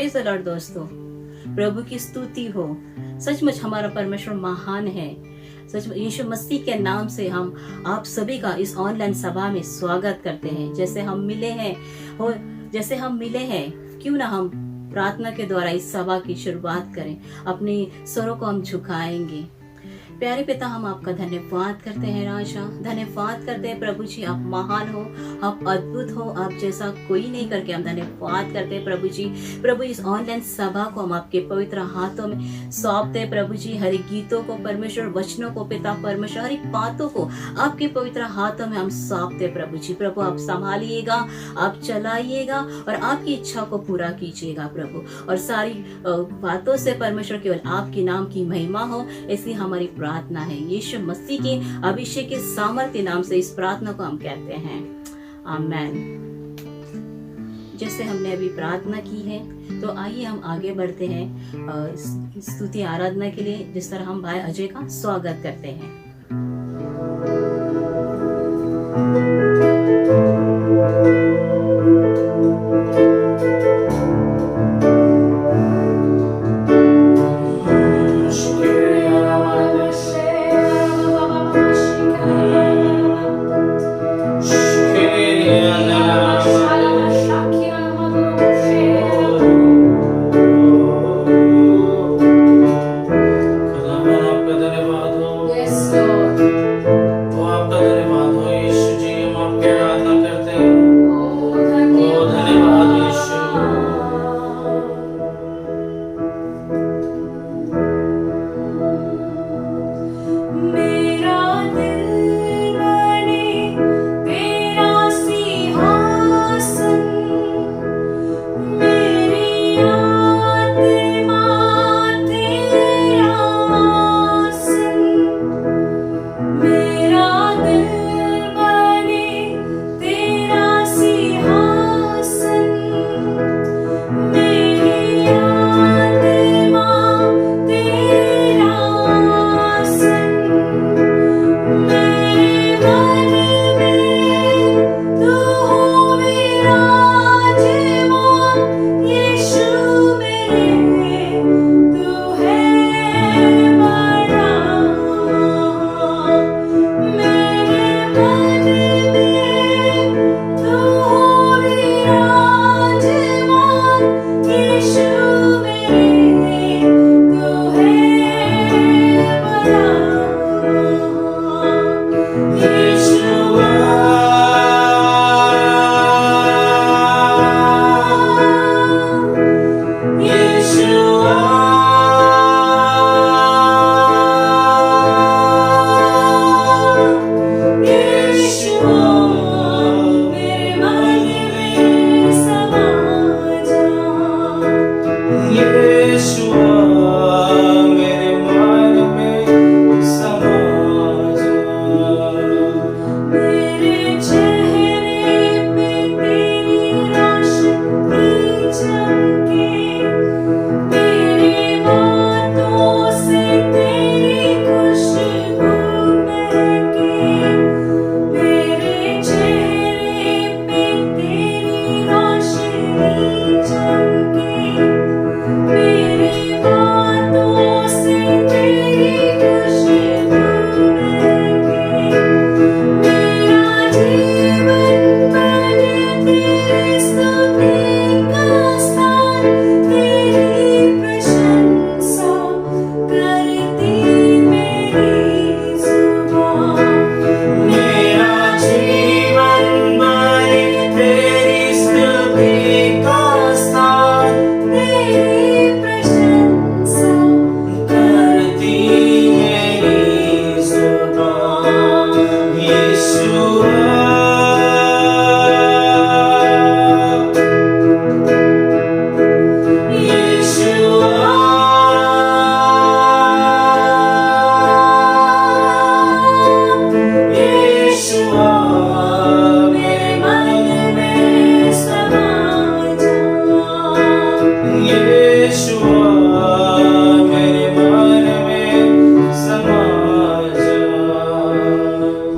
Praise the Lord दोस्तों, प्रभु की स्तुति हो। सचमुच हमारा परमेश्वर महान है। सच में यीशु मसीह के नाम से हम आप सभी का इस ऑनलाइन सभा में स्वागत करते हैं। जैसे हम मिले हैं, क्यों ना हम प्रार्थना के द्वारा इस सभा की शुरुआत करें। अपने स्वरों को हम झुकाएंगे। प्यारे पिता, हम आपका धन्यवाद करते हैं राजा, धन्यवाद करते हैं प्रभु जी। आप महान हो, आप अद्भुत हो, आप जैसा कोई नहीं करके हम धन्यवाद करते हैं प्रभु जी। प्रभु, इस ऑनलाइन सभा को हम आपके पवित्र हाथों में सौंपते हैं प्रभु जी। हर एक गीतों को परमेश्वर, वचनों को पिता परमेश्वर, हर एक बातों को आपके पवित्र हाथों में हम सौंपते हैं प्रभु जी। प्रभु, आप संभालिएगा, आप चलाइएगा और आपकी इच्छा को पूरा कीजिएगा प्रभु। और सारी बातों से परमेश्वर केवल आपके नाम की महिमा हो, इसलिए हमारी प्रार्थना है। यीशु मसीह के अभिषेक के सामर्थ्य नाम से इस प्रार्थना को हम कहते हैं, आमेन। जैसे हमने अभी प्रार्थना की है, तो आइए हम आगे बढ़ते हैं स्तुति आराधना के लिए, जिस तरह हम भाई अजय का स्वागत करते हैं।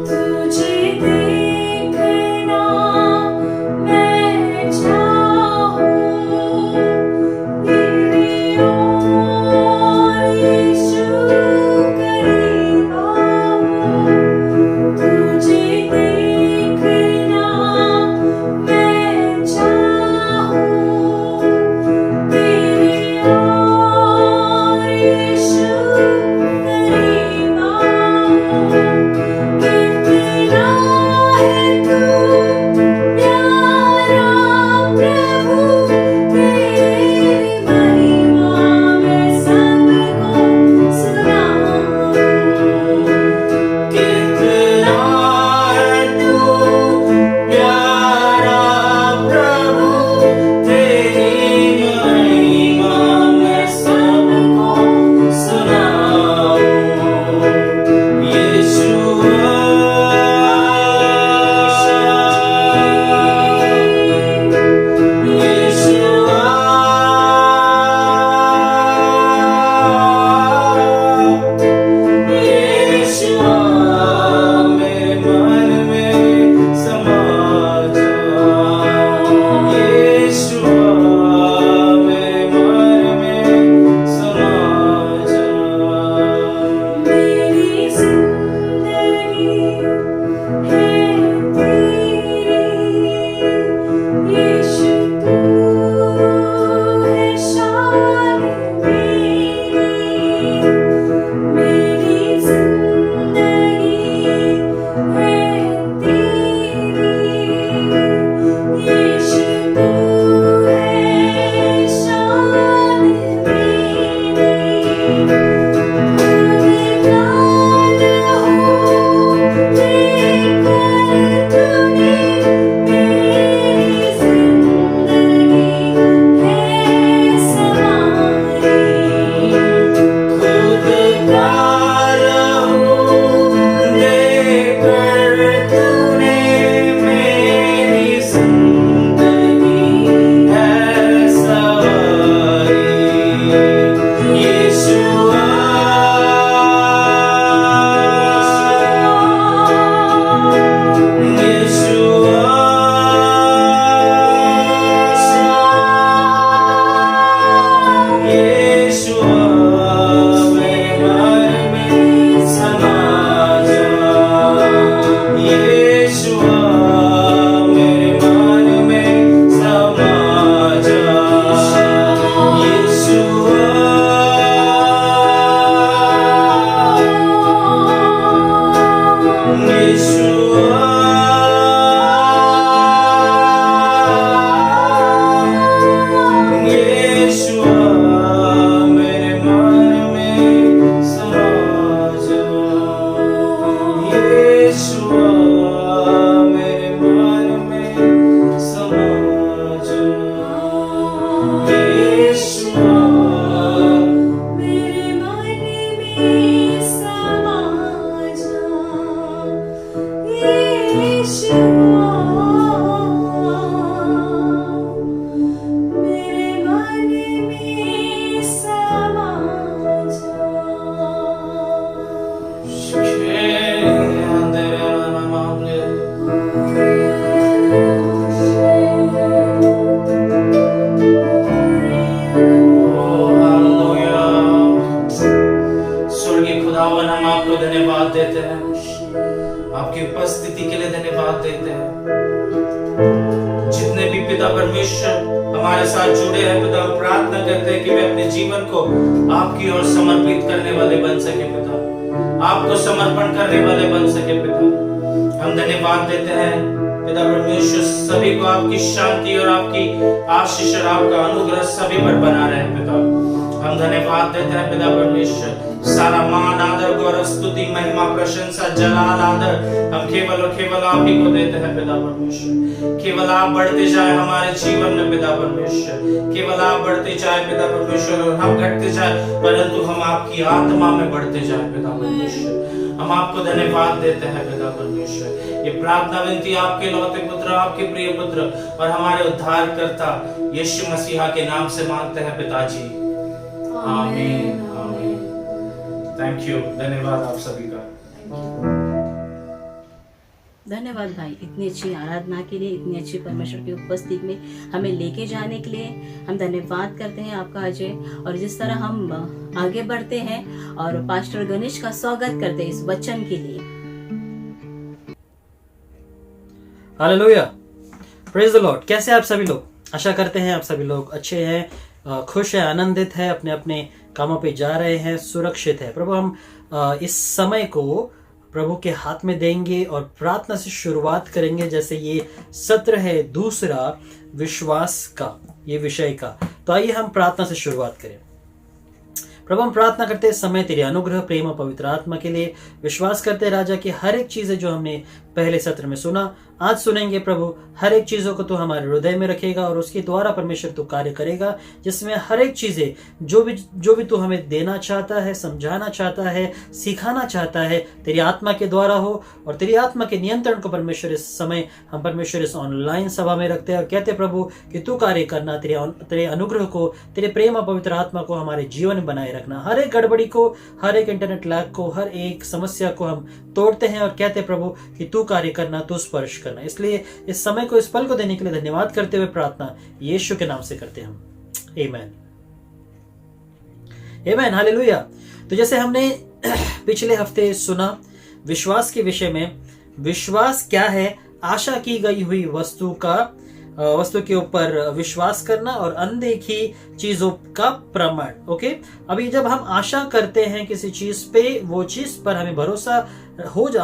तुझे आपकी उपस्थिति के लिए धन्यवाद देते हैं। जितने भी पिता परमेश्वर हमारे साथ जुड़े हैं पिता, प्रार्थना करते हैं कि वे अपने जीवन को आपकी ओर समर्पित करने वाले बन सके पिता, आपको समर्पण करने वाले बन सके पिता। हम धन्यवाद देते हैं पिता परमेश्वर, सभी को आपकी शांति और आपकी आशीष और आपका अनुग्रह सभी पर बना रहे पिता। हम धन्यवाद देते हैं पिता परमेश्वर, सारा मान आदर गौरव स्तुति महिमा प्रशंसा जलाल आदर हम केवल और केवल आप ही को देते हैं पिता परमेश्वर। केवल आप बढ़ते जाए हमारे जीवन में पिता परमेश्वर, केवल आप बढ़ते जाए पिता परमेश्वर, और हम घटते जाए परंतु हम आपकी आत्मा में बढ़ते जाए पिता परमेश्वर। हम आपको धन्यवाद देते हैं पिता परमेश्वर। ये प्रार्थना विनती आपके लौते पुत्र, आपके प्रिय पुत्र और हमारे उद्धारकर्ता यीशु मसीहा के नाम से मांगते हैं पिताजी, आमीन आमीन। थैंक यू, धन्यवाद आप सभी का। धन्यवाद भाई, इतनी अच्छी आराधना के लिए, इतनी अच्छी परमेश्वर की उपस्थिति में हमें लेके जाने के लिए हम धन्यवाद करते हैं आपका अजय। और जिस तरह हम आगे बढ़ते हैं और पास्टर गणेश का स्वागत करते हैं इस वचन के लिए। Hallelujah, praise the Lord. कैसे आप सभी लोग? आशा करते हैं आप सभी लोग अच्छे हैं, खुश है, आनंदित है, अपने अपने कामों पे जा रहे हैं, सुरक्षित है। प्रभु हम इस समय को प्रभु के हाथ में देंगे और प्रार्थना से शुरुआत करेंगे। जैसे ये सत्र है दूसरा विश्वास का, ये विषय का, तो आइए हम प्रार्थना से शुरुआत करें। प्रभु हम प्रार्थना करते समय तेरे अनुग्रह, प्रेम और पवित्र आत्मा के लिए विश्वास करते राजा कि हर एक चीजें जो हमने पहले सत्र में सुना, आज सुनेंगे प्रभु, हर एक चीजों को तू हमारे हृदय में रखेगा और उसके द्वारा परमेश्वर तू कार्य करेगा, जिसमें हर एक चीजें जो भी तू हमें देना चाहता है, समझाना चाहता है, सिखाना चाहता है, तेरी आत्मा के द्वारा हो। और तेरी आत्मा के नियंत्रण को परमेश्वर इस समय हम परमेश्वर इस ऑनलाइन सभा में रखते हैं और कहते प्रभु कि तू कार्य करना, तेरे अनुग्रह को, तेरे प्रेम और पवित्र आत्मा को हमारे जीवन में बनाए रखना। हर एक गड़बड़ी को, हर एक इंटरनेट लैग को, हर एक समस्या को हम तोड़ते हैं और कहते प्रभु कि तू कार्य करना, तू स्पर्श करना। इसलिए इस समय को, इस पल को देने के लिए धन्यवाद करते हुए प्रार्थना यीशु के नाम से करते हैं हम, आमीन आमीन, हालेलुया। तो जैसे हमने पिछले हफ्ते सुना विश्वास के विषय में, विश्वास क्या है? आशा की गई हुई वस्तु के ऊपर विश्वास करना और अनदेखी चीजों का प्रमाण। ओके, अभी जब हम आशा करते हैं किसी चीज पे, वो चीज पर हमें भरोसा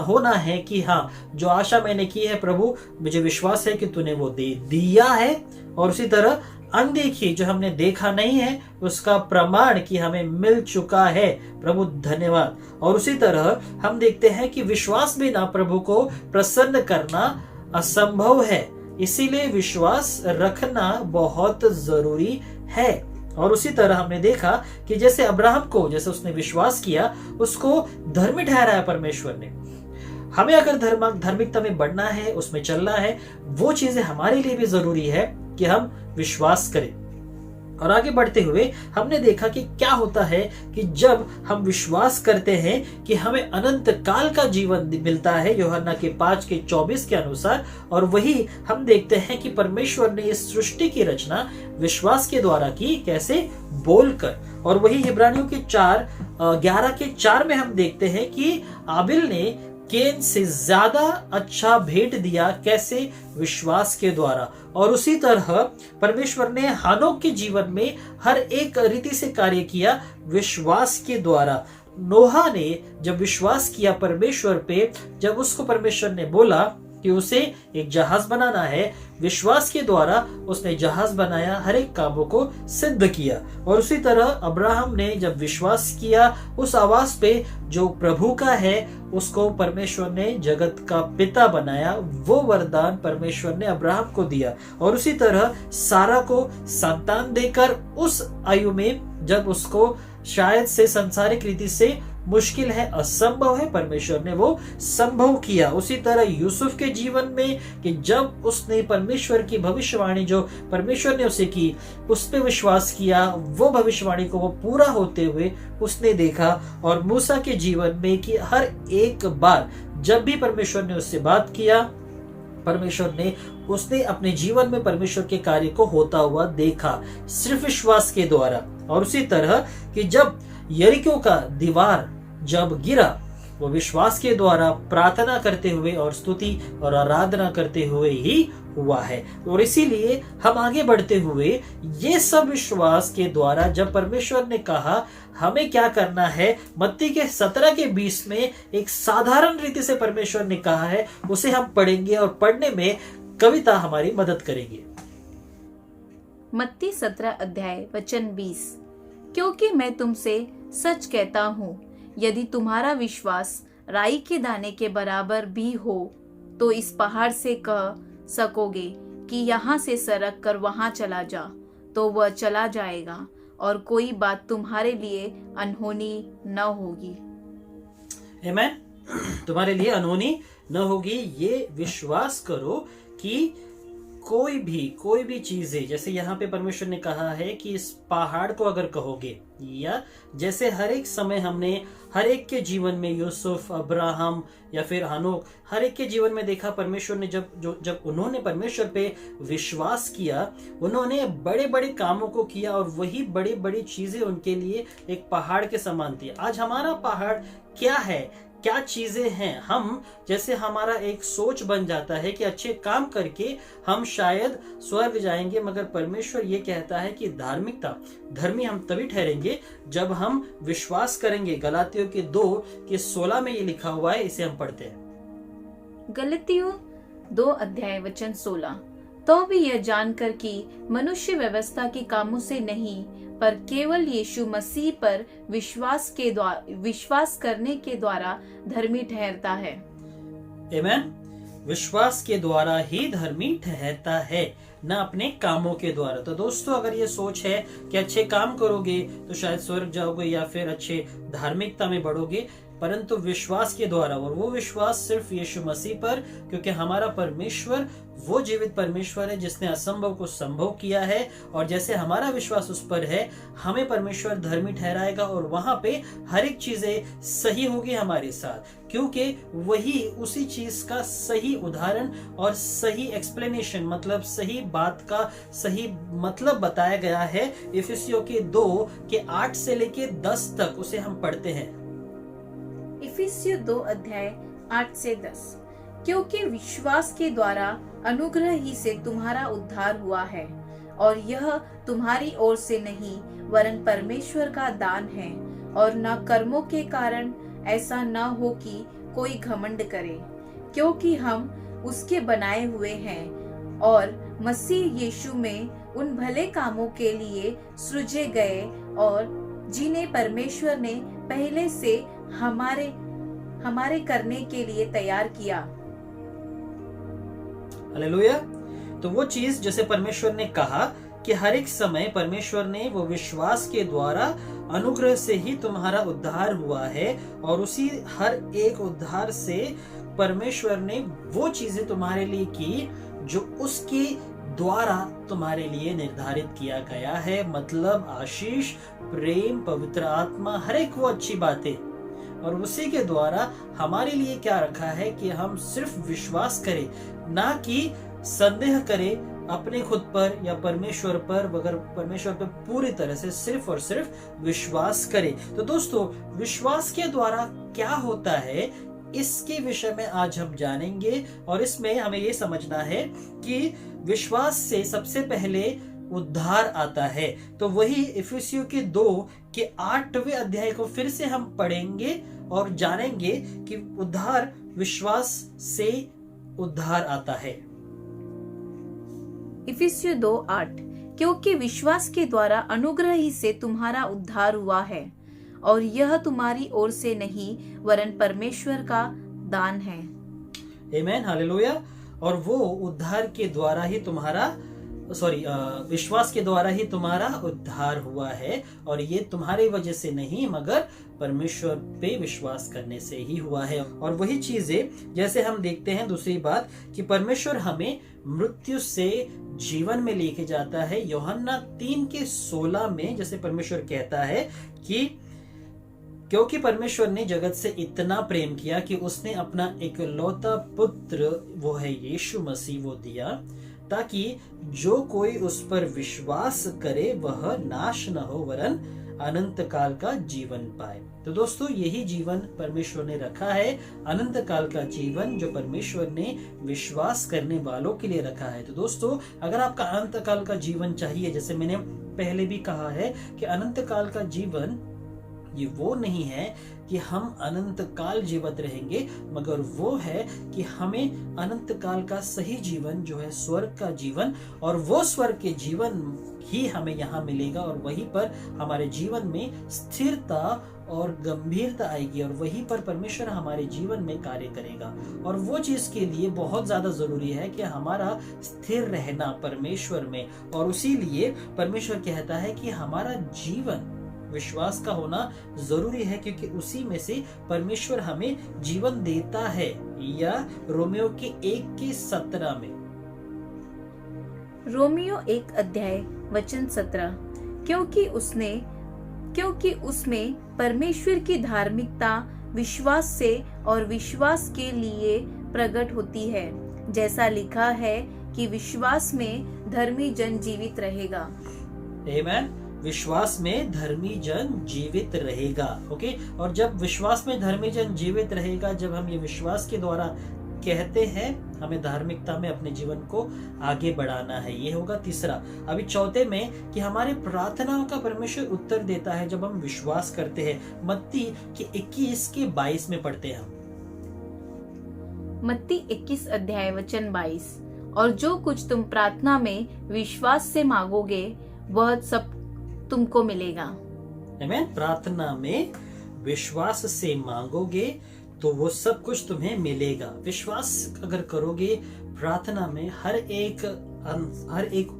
होना है कि हाँ, जो आशा मैंने की है प्रभु, मुझे विश्वास है कि तूने वो दे दिया है। और उसी तरह अनदेखी, जो हमने देखा नहीं है, उसका प्रमाण कि हमें मिल चुका है। प्रभु धन्यवाद। और उसी तरह हम देखते हैं कि विश्वास बिना प्रभु को प्रसन्न करना असंभव है, इसीलिए विश्वास रखना बहुत जरूरी है। और उसी तरह हमने देखा कि जैसे अब्राहम को, जैसे उसने विश्वास किया, उसको धर्मी ठहराया परमेश्वर ने। हमें अगर धार्मिकता में बढ़ना है, उसमें चलना है, वो चीजें हमारे लिए भी जरूरी है कि हम विश्वास करें। और आगे बढ़ते हुए हमने देखा कि क्या होता है कि जब हम विश्वास करते हैं कि हमें अनंत काल का जीवन मिलता है, यूहन्ना के 5:24 के अनुसार। और वही हम देखते हैं कि परमेश्वर ने इस सृष्टि की रचना विश्वास के द्वारा की, कैसे? बोलकर। और वही इब्रानियों के 11:4 में हम देखते हैं कि आबिल ने केन से ज्यादा अच्छा भेंट दिया, कैसे? विश्वास के द्वारा। और उसी तरह परमेश्वर ने हानोक के जीवन में हर एक रीति से कार्य किया, विश्वास के द्वारा। नोहा ने जब विश्वास किया परमेश्वर पे, जब उसको परमेश्वर ने बोला कि उसे एक जहाज बनाना है, विश्वास के द्वारा उसने जहाज बनाया, हर एक कामों को सिद्ध किया। और उसी तरह अब्राहम ने जब विश्वास किया, उस आवाज पे जो प्रभु का है, उसको परमेश्वर ने जगत का पिता बनाया। वो वरदान परमेश्वर ने अब्राहम को दिया। और उसी तरह सारा को संतान देकर उस आयु में, जब उसको शायद से सांसारिक रीति से मुश्किल है, असंभव है, परमेश्वर ने वो संभव किया। उसी तरह यूसुफ के जीवन में कि जब उसने परमेश्वर की भविष्यवाणी जो परमेश्वर ने उसे की, उस पे विश्वास किया, वो भविष्यवाणी को वो पूरा होते हुए उसने देखा। और मूसा के जीवन में कि हर एक बार जब भी परमेश्वर ने उससे बात किया, परमेश्वर ने उसने अपने जीवन में परमेश्वर के कार्य को होता हुआ देखा, सिर्फ विश्वास के द्वारा। और उसी तरह कि जब यरीको का दीवार जब गिरा, वो विश्वास के द्वारा प्रार्थना करते हुए और स्तुति और आराधना करते हुए ही हुआ है। और इसीलिए हम आगे बढ़ते हुए ये सब विश्वास के द्वारा, जब परमेश्वर ने कहा हमें क्या करना है, मत्ती के 17:20 में एक साधारण रीति से परमेश्वर ने कहा है, उसे हम पढ़ेंगे और पढ़ने में कविता हमारी मदद करेगी। मत्ती 17:20। क्योंकि मैं तुमसे सच कहता हूँ, यदि तुम्हारा विश्वास राई के दाने के बराबर भी हो, तो इस पहाड़ से कह सकोगे कि यहाँ से सरक कर वहाँ चला जा, तो वह चला जाएगा, और कोई बात तुम्हारे लिए अनहोनी न होगी। आमीन। तुम्हारे लिए अनहोनी न होगी। ये विश्वास करो कि कोई भी चीजें, जैसे यहाँ पे परमेश्वर ने कहा है कि इस पहाड़ को अगर कहोगे, या जैसे हर एक समय हमने हर एक के जीवन में यूसुफ, अब्राहम या फिर हनोक, हर एक के जीवन में देखा परमेश्वर ने जब उन्होंने परमेश्वर पे विश्वास किया, उन्होंने बड़े बड़े कामों को किया, और वही बड़ी बड़ी चीजें उनके लिए एक पहाड़ के समान थी। आज हमारा पहाड़ क्या है, क्या चीजें हैं? हम जैसे हमारा एक सोच बन जाता है कि अच्छे काम करके हम शायद स्वर्ग जाएंगे, मगर परमेश्वर ये कहता है कि धर्मी हम तभी ठहरेंगे जब हम विश्वास करेंगे। गलातियों के 2:16 में ये लिखा हुआ है, इसे हम पढ़ते हैं। गलातियों 2:16। तो भी यह जानकर कि मनुष्य व्यवस्था के कामों से नहीं, पर केवल यीशु मसीह पर विश्वास करने के द्वारा धर्मी ठहरता है। आमीन। विश्वास के द्वारा ही धर्मी ठहरता है, न अपने कामों के द्वारा। तो दोस्तों, अगर ये सोच है कि अच्छे काम करोगे तो शायद स्वर्ग जाओगे या फिर अच्छे धार्मिकता में बढ़ोगे, परंतु विश्वास के द्वारा, और वो विश्वास सिर्फ यीशु मसीह पर, क्योंकि हमारा परमेश्वर वो जीवित परमेश्वर है जिसने असंभव को संभव किया है। और जैसे हमारा विश्वास उस पर है, हमें परमेश्वर धर्मी ठहराएगा, और वहां पे हर एक चीजें सही होगी हमारे साथ, क्योंकि वही उसी चीज का सही उदाहरण और सही एक्सप्लेनेशन, मतलब सही बात का सही मतलब बताया गया है। इफिसियों के 2:8 से लेके 10 तक उसे हम पढ़ते हैं। इफिसियों 2:8 से 10। क्योंकि विश्वास के द्वारा अनुग्रह ही से तुम्हारा उद्धार हुआ है, और यह तुम्हारी ओर से नहीं वरन परमेश्वर का दान है, और न कर्मों के कारण, ऐसा न हो कि कोई घमंड करे। क्योंकि हम उसके बनाए हुए हैं और मसीह यीशु में उन भले कामों के लिए सृजे गए, और जिन्हें परमेश्वर ने पहले से हमारे करने के लिए तैयार किया। हालेलुया। तो वो चीज जैसे परमेश्वर ने कहा कि हर एक समय परमेश्वर ने वो विश्वास के द्वारा अनुग्रह से ही तुम्हारा उद्धार हुआ है, और उसी हर एक उद्धार से परमेश्वर ने वो चीजें तुम्हारे लिए की जो उसके द्वारा तुम्हारे लिए निर्धारित किया गया है। मतलब आशीष, प्रेम, पवित्र आत्मा, हर एक वो अच्छी बातें, और उसी के द्वारा हमारे लिए क्या रखा है कि हम सिर्फ विश्वास करें, ना कि संदेह करें अपने खुद पर या परमेश्वर पर, मगर परमेश्वर पर पूरी तरह से सिर्फ और सिर्फ विश्वास करें। तो दोस्तों, विश्वास के द्वारा क्या होता है, इसके विषय में आज हम जानेंगे। और इसमें हमें ये समझना है कि विश्वास से सबसे पहले उद्धार आता है। तो वही इफिसियों के 2 के 8वें अध्याय को फिर से हम पढ़ेंगे और जानेंगे कि उद्धार विश्वास से उद्धार आता है। इफिसियों 2:8, क्योंकि विश्वास के द्वारा अनुग्रह ही से तुम्हारा उद्धार हुआ है, और यह तुम्हारी ओर से नहीं वरन परमेश्वर का दान है। आमीन, हालेलुया। और वो उद्धार के द्वारा ही तुम्हारा विश्वास के द्वारा ही तुम्हारा उद्धार हुआ है, और ये तुम्हारी वजह से नहीं मगर परमेश्वर पे विश्वास करने से ही हुआ है। और वही चीजें जैसे हम देखते हैं, दूसरी बात कि परमेश्वर हमें मृत्यु से जीवन में लेके जाता है। यूहन्ना 3:16 में जैसे परमेश्वर कहता है कि क्योंकि परमेश्वर ने जगत से इतना प्रेम किया कि उसने अपना इकलौता पुत्र, वो है यीशु मसीह, वो दिया ताकि जो कोई उस पर विश्वास करे वह नाश न हो वरन अनंत काल का जीवन पाए। तो दोस्तों, यही जीवन परमेश्वर ने रखा है, अनंत काल का जीवन जो परमेश्वर ने विश्वास करने वालों के लिए रखा है। तो दोस्तों, अगर आपका अनंत काल का जीवन चाहिए, जैसे मैंने पहले भी कहा है कि अनंत काल का जीवन ये वो नहीं है कि हम अनंत काल जीवित रहेंगे, मगर वो है कि हमें अनंत काल का सही जीवन जो है स्वर्ग का जीवन, और वो स्वर्ग के जीवन ही हमें यहाँ मिलेगा, और वहीं पर हमारे जीवन में स्थिरता और गंभीरता आएगी, और वहीं पर परमेश्वर हमारे जीवन में कार्य करेगा। और वो चीज के लिए बहुत ज्यादा जरूरी है कि हमारा स्थिर रहना परमेश्वर में, और उसी लिए परमेश्वर कहता है कि हमारा जीवन विश्वास का होना जरूरी है, क्योंकि उसी में से परमेश्वर हमें जीवन देता है। या रोमियो के 1:17 में, रोमियो 1:17, क्योंकि उसमें परमेश्वर की धार्मिकता विश्वास से और विश्वास के लिए प्रकट होती है, जैसा लिखा है कि विश्वास में धर्मी जन जीवित रहेगा। आमीन। विश्वास में धर्मी जन जीवित रहेगा। ओके, और जब विश्वास में धर्मी जन जीवित रहेगा, जब हम ये विश्वास के द्वारा कहते हैं, हमें धार्मिकता में अपने जीवन को आगे बढ़ाना है। ये होगा तीसरा। अभी चौथे में कि हमारे प्रार्थनाओं का परमेश्वर उत्तर देता है जब हम विश्वास करते हैं। मत्ती के 21:22 में पढ़ते हैं हम। मत्ती 21:22, और जो कुछ तुम प्रार्थना में विश्वास से मांगोगे वह सब तुमको मिलेगा। आमीन। प्रार्थना में विश्वास से मांगोगे तो वो सब कुछ तुम्हें मिलेगा। विश्वास अगर करोगे प्रार्थना में, हर एक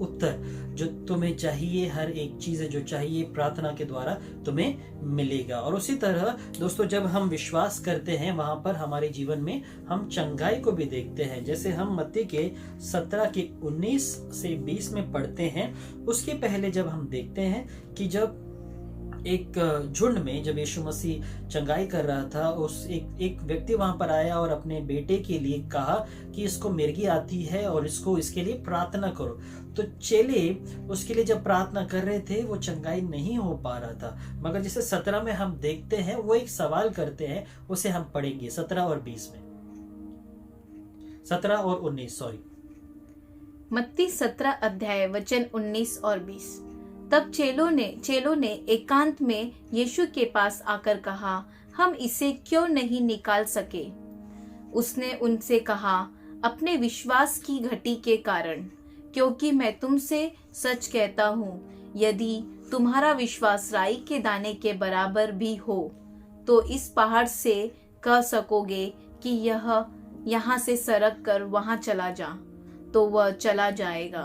उत्तर जो तुम्हें चाहिए, हर एक चीज जो चाहिए प्रार्थना के द्वारा तुम्हें मिलेगा। और उसी तरह दोस्तों, जब हम विश्वास करते हैं वहां पर हमारे जीवन में हम चंगाई को भी देखते हैं। जैसे हम मत्ती के 17:19-20 में पढ़ते हैं, उसके पहले जब हम देखते हैं कि जब एक झुंड में जब यीशु मसीह चंगाई कर रहा था, उस एक व्यक्ति वहां पर आया और अपने बेटे के लिए कहा कि इसको मिर्गी आती है और इसके लिए प्रार्थना करो। तो चेले उसके लिए जब प्रार्थना कर रहे थे, वो चंगाई नहीं हो पा रहा था। मगर जैसे 17 में हम देखते हैं, वो एक सवाल करते हैं, उसे हम पढ़ेंगे 17 और 20 में। 17 और 19 सॉरी। मत्ती 17 अध्याय वचन 19 और 20। तब चेलों ने एकांत में यीशु के पास आकर कहा, हम इसे क्यों नहीं निकाल सके? उसने उनसे कहा, अपने विश्वास की घटी के कारण, क्योंकि मैं तुमसे सच कहता हूँ, यदि तुम्हारा विश्वास राई के दाने के बराबर भी हो तो इस पहाड़ से कह सकोगे कि यह यहाँ से सरक कर वहाँ चला जा, तो वह चला जाएगा,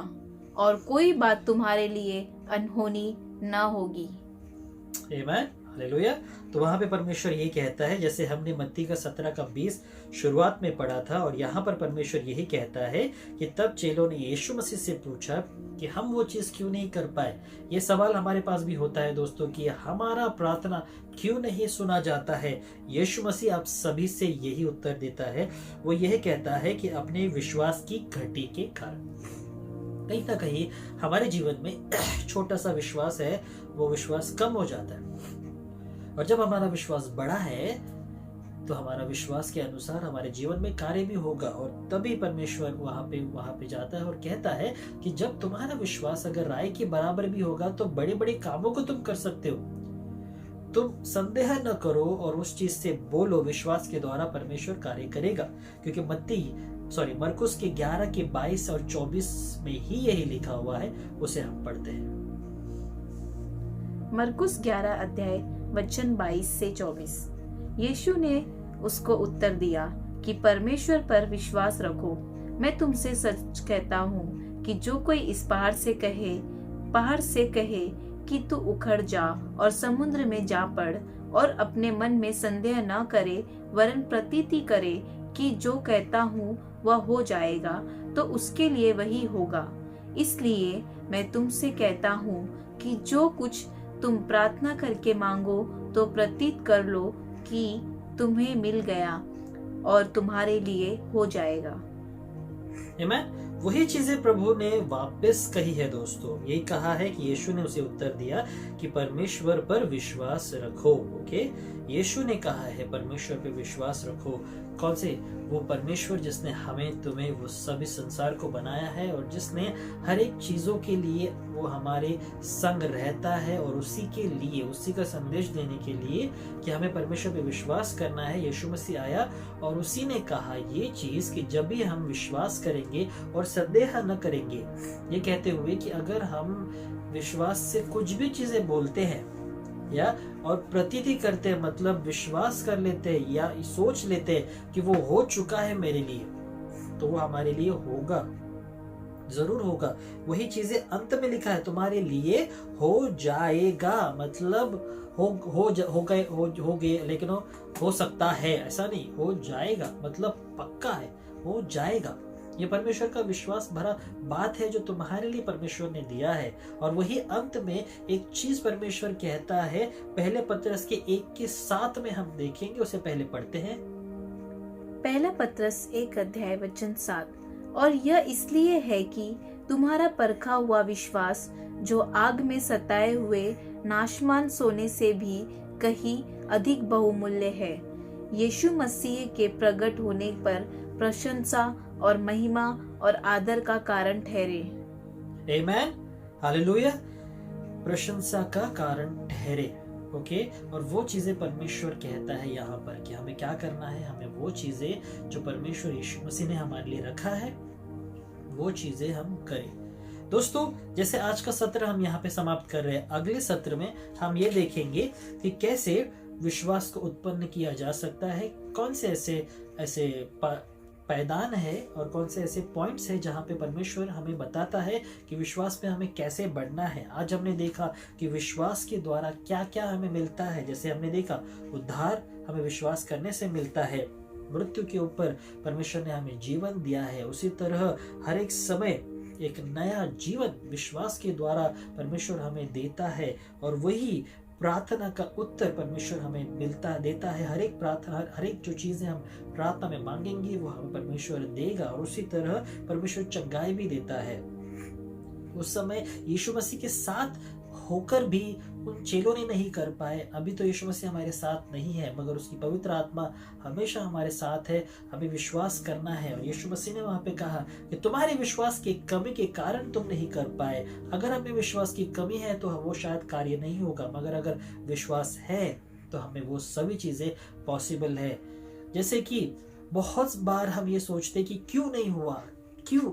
और कोई बात तुम्हारे लिए अनहोनी न होगी। आमीन, हालेलुया। तो वहां पे परमेश्वर ये कहता है, जैसे हमने मत्ती का 17 का 20 शुरुआत में पढ़ा था, और यहाँ पर परमेश्वर यही कहता है कि तब चेलों ने यीशु मसीह से पूछा कि हम वो चीज क्यों नहीं कर पाए। ये सवाल हमारे पास भी होता है दोस्तों कि हमारा प्रार्थना क्यों नहीं सुना जाता है। यीशु मसीह आप सभी से यही उत्तर देता है। वो यही कहता है कि अपने विश्वास की घटी के कारण, कहीं ना कहीं हमारे जीवन में छोटा सा विश्वास है, वो विश्वास कम हो जाता है, और जब हमारा विश्वास बड़ा है तो हमारा विश्वास के अनुसार हमारे जीवन में कार्य भी होगा, और तभी परमेश्वर वहां पे जाता है और कहता है कि जब तुम्हारा विश्वास अगर राई के बराबर भी होगा तो बड़े बड़े कामों को तुम कर सकते हो। तुम संदेह न करो और उस चीज से बोलो, विश्वास के द्वारा परमेश्वर कार्य करेगा, क्योंकि मरकुस के 11 के 22 और 24 में ही यही लिखा हुआ है। उसे हम पढ़ते हैं। मरकुस 11 अध्याय वचन 22 से 24। यीशु ने उसको उत्तर दिया कि परमेश्वर पर विश्वास रखो। मैं तुमसे सच कहता हूँ कि जो कोई इस पहाड़ से कहे कि तू उखड़ जा और समुद्र में जा पड़, और अपने मन में संदेह न करे, वरन प्रतीति करे कि जो कहता हूँ वह हो जाएगा, तो उसके लिए वही होगा। इसलिए मैं तुमसे कहता हूँ कि जो कुछ तुम प्रार्थना करके मांगो तो प्रतीत कर लो कि तुम्हें मिल गया और तुम्हारे लिए हो जाएगा। आमीन। वही चीजें प्रभु ने वापस कही है दोस्तों। यही कहा है कि यीशु ने उसे उत्तर दिया कि परमेश्वर पर विश्वास रखो। ओके, यीशु ने कहा है परमेश्वर पर विश्वास रखो। कौन से? वो परमेश्वर जिसने हमें तुम्हें वो सभी संसार को बनाया है, और जिसने हर एक चीजों के लिए वो हमारे संग रहता है, और उसी के लिए, उसी का संदेश देने के लिए कि हमें परमेश्वर पे विश्वास करना है, यीशु मसीह आया और उसी ने कहा ये चीज कि जब भी हम विश्वास करेंगे और संदेह न करेंगे, ये कहते हुए कि अगर हम विश्वास से कुछ भी चीजें बोलते हैं या और प्रतीति करते हैं, मतलब विश्वास कर लेते हैं या सोच लेते हैं कि वो हो चुका है मेरे लिए, तो वो हमारे लिए होगा, जरूर होगा। वही चीजें अंत में लिखा है, तुम्हारे लिए हो जाएगा, मतलब हो गए, लेकिन हो सकता है, ऐसा नहीं, हो जाएगा मतलब पक्का है, हो जाएगा। ये परमेश्वर का विश्वास भरा बात है जो तुम्हारे लिए परमेश्वर ने दिया है। और वही अंत में एक चीज परमेश्वर कहता है, पहले पतरस के 1 के 7 में हम देखेंगे, उसे पहले पढ़ते हैं। पहला पतरस 1 अध्याय वचन 7। और यह इसलिए है कि तुम्हारा परखा हुआ विश्वास, जो आग में सताए हुए नाशमान सोने से भी कहीं अधिक बहुमूल्य है, यीशु मसीह के प्रकट होने पर प्रशंसा और महिमा और आदर का कारण ठहरे। आमीन, हालेलुया। प्रशंसा का कारण ठहरे। ओके, और वो चीजें परमेश्वर कहता है यहाँ पर कि हमें क्या करना है, हमें वो चीजें जो परमेश्वर यीशु मसीह ने हमारे लिए रखा है वो चीजें हम करें। दोस्तों, जैसे आज का सत्र हम यहाँ पे समाप्त कर रहे हैं, अगले सत्र में हम ये देखेंगे कि कैसे विश्वास को उत्पन्न किया जा सकता है, कौन से ऐसे पायदान है और कौन से ऐसे पॉइंट्स है जहाँ पे परमेश्वर हमें बताता है कि विश्वास में हमें कैसे बढ़ना है। आज हमने देखा कि विश्वास के द्वारा क्या क्या हमें मिलता है। जैसे हमने देखा उद्धार हमें विश्वास करने से मिलता है, मृत्यु के ऊपर परमेश्वर ने हमें जीवन दिया है, उसी तरह हर एक समय एक नया जीवन विश्वास के द्वारा परमेश्वर हमें देता है, और वही प्रार्थना का उत्तर परमेश्वर हमें देता है। हर एक प्रार्थना, हर एक जो चीजें हम प्रार्थना में मांगेंगे वो हमें परमेश्वर देगा, और उसी तरह परमेश्वर चंगाई भी देता है। उस समय यीशु मसीह के साथ होकर भी उन चेलों ने नहीं कर पाए। अभी तो यीशु मसीह हमारे साथ नहीं है, मगर उसकी पवित्र आत्मा हमेशा हमारे साथ है। हमें विश्वास करना है। और यीशु मसीह ने वहां पे कहा कि तुम्हारे विश्वास की कमी के कारण तुम नहीं कर पाए। अगर हमें विश्वास की कमी है तो वो शायद कार्य नहीं होगा, मगर अगर विश्वास है तो हमें वो सभी चीजें पॉसिबल है। जैसे कि बहुत बार हम ये सोचते कि क्यों नहीं हुआ, क्यों।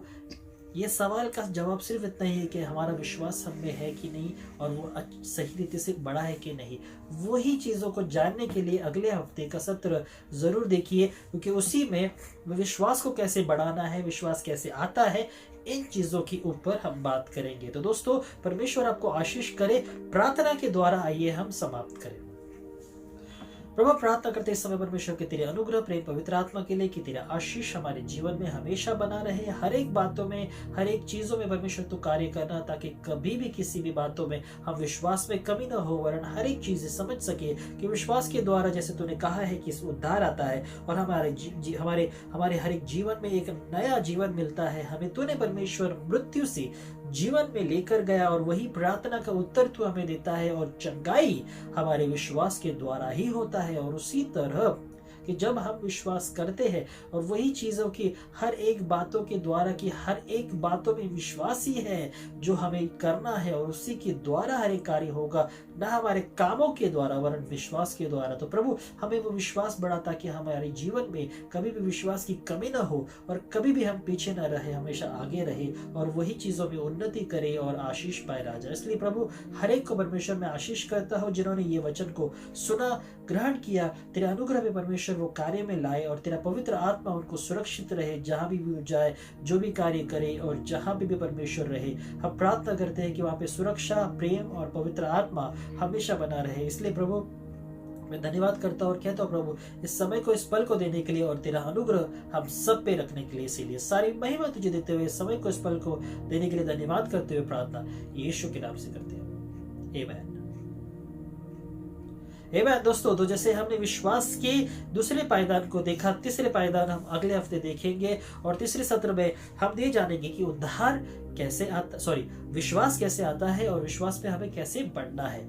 ये सवाल का जवाब सिर्फ इतना ही है कि हमारा विश्वास हम में है कि नहीं, और वो सही रीति से बड़ा है कि नहीं। वही चीज़ों को जानने के लिए अगले हफ्ते का सत्र जरूर देखिए, क्योंकि उसी में विश्वास को कैसे बढ़ाना है, विश्वास कैसे आता है, इन चीजों के ऊपर हम बात करेंगे। तो दोस्तों, परमेश्वर आपको आशीष करे। प्रार्थना के द्वारा आइए हम समाप्त करें। प्रभु, प्रार्थना करते इस समय परमेश्वर के तेरे अनुग्रह, प्रेम, पवित्र आत्मा के लिए कि तेरा आशीष हमारे जीवन में हमेशा बना रहे। हर एक बातों में, हर एक चीजों में परमेश्वर तू कार्य करना, ताकि कभी भी किसी भी बातों में हम विश्वास में कमी ना हो, वरन हर एक चीजें समझ सके कि विश्वास के द्वारा, जैसे तूने कहा है कि उद्धार आता है और हमारे हर एक जीवन में एक नया जीवन मिलता है। हमें तूने परमेश्वर मृत्यु से जीवन में लेकर गया, और वही प्रार्थना का उत्तर तू हमें देता है, और चंगाई हमारे विश्वास के द्वारा ही होता है। और उसी तरह कि जब हम विश्वास करते हैं और वही चीजों की हर एक बातों के द्वारा की हर एक बातों में विश्वास ही है जो हमें करना है, और उसी के द्वारा हर एक कार्य होगा, ना हमारे कामों के द्वारा वरन विश्वास के द्वारा। तो प्रभु, हमें वो विश्वास बढ़ा ताकि हमारे जीवन में कभी भी विश्वास की कमी ना हो, और कभी भी हम पीछे ना रहे, हमेशा आगे रहे, और वही चीजों में उन्नति करे और आशीष पाए राजा। इसलिए प्रभु, हर एक को परमेश्वर में आशीष करता हो जिन्होंने ये वचन को सुना, ग्रहण किया। तेरे अनुग्रह में परमेश्वर वो कार्य में लाए, और तेरा पवित्र आत्मा उनको सुरक्षित रहे, जहां भी वो जाए, जो भी कार्य करे, और जहां भी परमेश्वर रहे। हम प्रार्थना करते हैं कि वहां पे सुरक्षा, प्रेम और पवित्र आत्मा हमेशा बना रहे। इसलिए प्रभु, मैं धन्यवाद करता हूं और कहता हूं प्रभु, इस समय को, इस पल को देने के लिए, और तेरा अनुग्रह हम सब पे रखने के लिए। इसीलिए सारी महिमा तुझे देते हुए, इस समय को, इस पल को देने के लिए धन्यवाद करते हुए प्रार्थना यीशु के नाम से करते हैं, आमीन। दोस्तों, तो जैसे हमने विश्वास के दूसरे पायदान को देखा, तीसरे पायदान हम अगले हफ्ते देखेंगे, और तीसरे सत्र में हम ये जानेंगे कि उद्धार कैसे आता, विश्वास कैसे आता है, और विश्वास पे हमें कैसे बढ़ना है।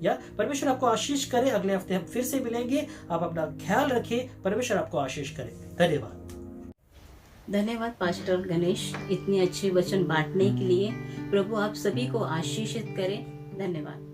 या परमेश्वर आपको आशीष करे। अगले हफ्ते हम फिर से मिलेंगे। आप अपना ख्याल रखें। परमेश्वर आपको आशीष करे। धन्यवाद। धन्यवाद पास्टर गणेश, इतनी अच्छी वचन बांटने के लिए। प्रभु आप सभी को आशीषित करें। धन्यवाद।